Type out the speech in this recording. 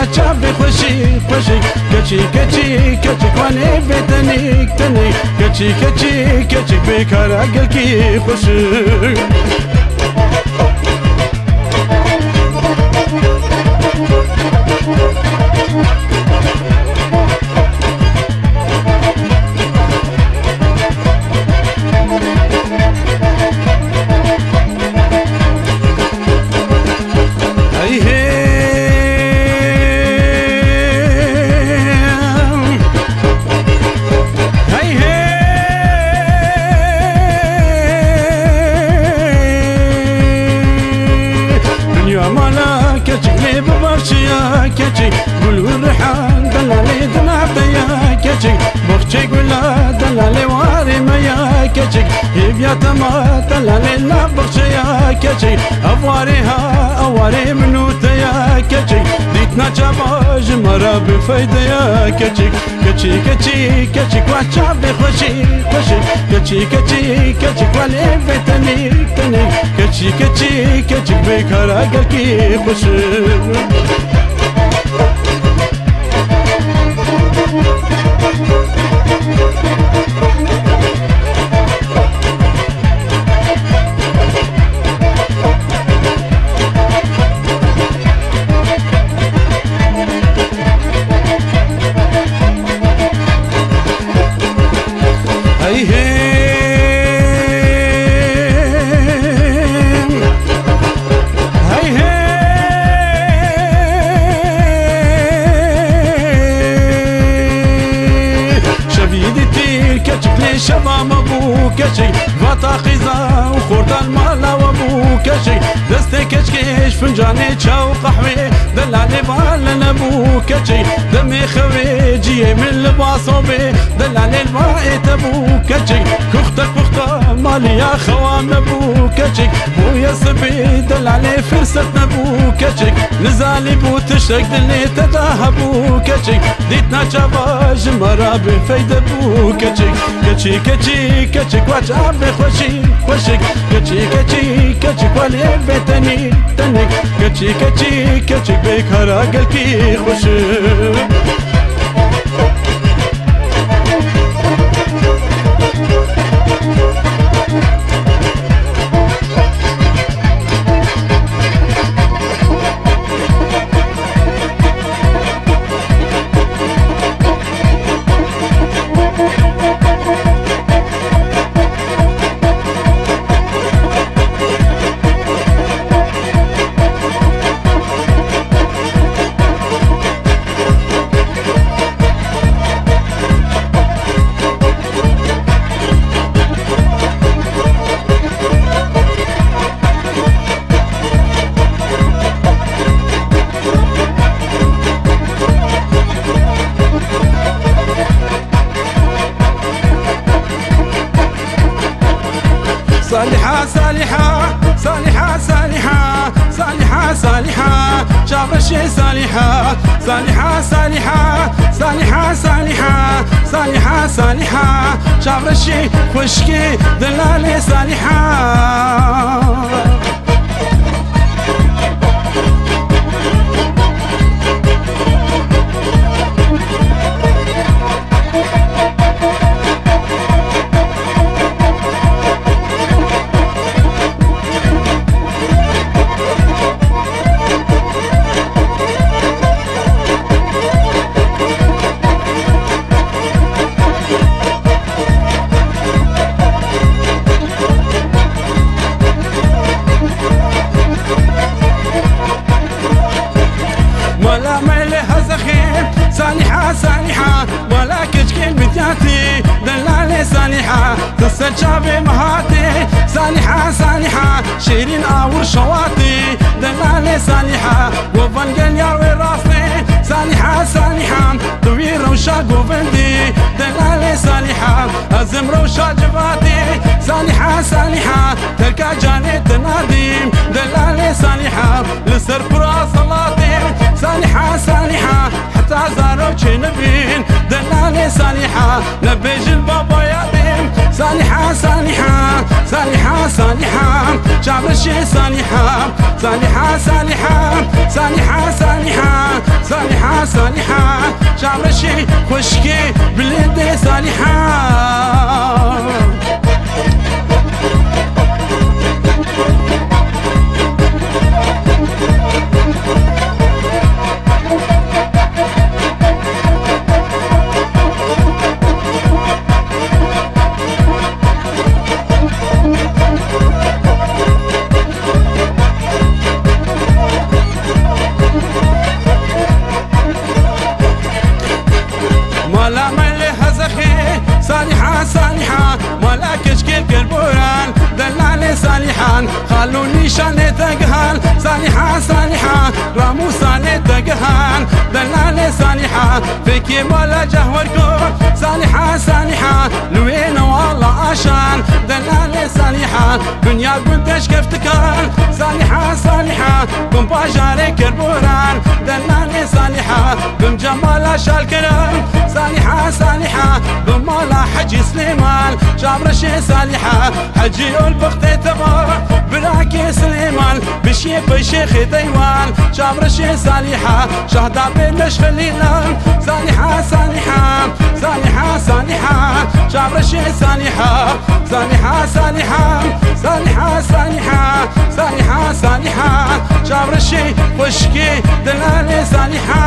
واچا بخوشی خوشی کچی کچی کچی کوانی فتنی تنی کچی کچی کچی بیکارا گل کی خوشی كتشي قول والريحان دلالي دنابيا كتشي بوختي قولا دلالي واريما يا كتشي يبيا تما دلالي نبختي يا كتشي أفواريها أواري منوتا يا كتشي ديتنا جابا جمرا بفايدة يا كتشي كتشي كتشي كتشي كواتشا بخوشي خوشي كتشي كتشي كتشي كوالي فتني تني كتشي كتشي كتشي بيكارا قلكي خوشي شبا مبو كشي فاتا خيزا وخورد المالا وابو كشي دستي كشكيش فنجاني تشاو قحوي دلالي بالا نبو كشي دمي خوي جي من لباسوبي دلالي الباقي تبو كشي كختا كختا مالي يا خوام نبو كشي بو يسبي دلالي فرصة نبو كشي نزالي بو تشتك دلي تداهبو كشي ديتنا جابا جمرا بفايدة بو كشي كتشي كتشي كتشي كواتشا بخوشي خوشي كتشي كتشي كتشي كوالي فتني تني كتشي كتشي كتشي بيكارا قلكي خوشي صالحة صالحة صالحة صالحة صالحة صالحة شابشي صالحة صالحة صالحة صالحة صالحة صالحة صالحة شابشي خشكي دلالي صالحة صالحة صالحة ولا كشكين بدياتي دلالي صالحة تسر شابي مهاتي صالحة صالحة شيرين آور شواتي دلالي صالحة وفنجل يروي راسي صالحة صالحة دوي روشا قوفندي دلالي صالحة أزم روشا جباتي صالحة صالحة تركا جاني تناديم دلالي صالحة لسر برا صلاتي صالحة صالحة حتى زارو نبين دلالي صالحة لبيج البابا ياديم صالحة صالحة صالحة صالحة شعب الشي صالحة صالحة صالحة صالحة صالحة صالحة صالحة شعب الشي خشكي باليد صالحة مالا ملي هزخي صالحة صالحة مالا كشكل كربوران دلالي صالحان خلوني شاني تقهان صالحة صالحة رامو صالي تقهان دلالي صالحة فيكي مالا جهوركو صالحة صالحة لوين والله عشان دلالي صالحة دنيا قدش كفتكان صالحة صالحة قم باجاري كربوران دلالي صالحة بمجمالا شالكرم صالحة صالحة بمالا حجي سليمان شابرشي صالحة حجي البخت تبا براكي سليمان بشي بشيخ ديوان شابرشي صالحة شهدا بنش خلينا صالحة صالحة صالحة صالحة شابرشي صالحة صالحة صالحة صالحة صالحة صالحة صالحة شابرشي وشكي دلالي صالحة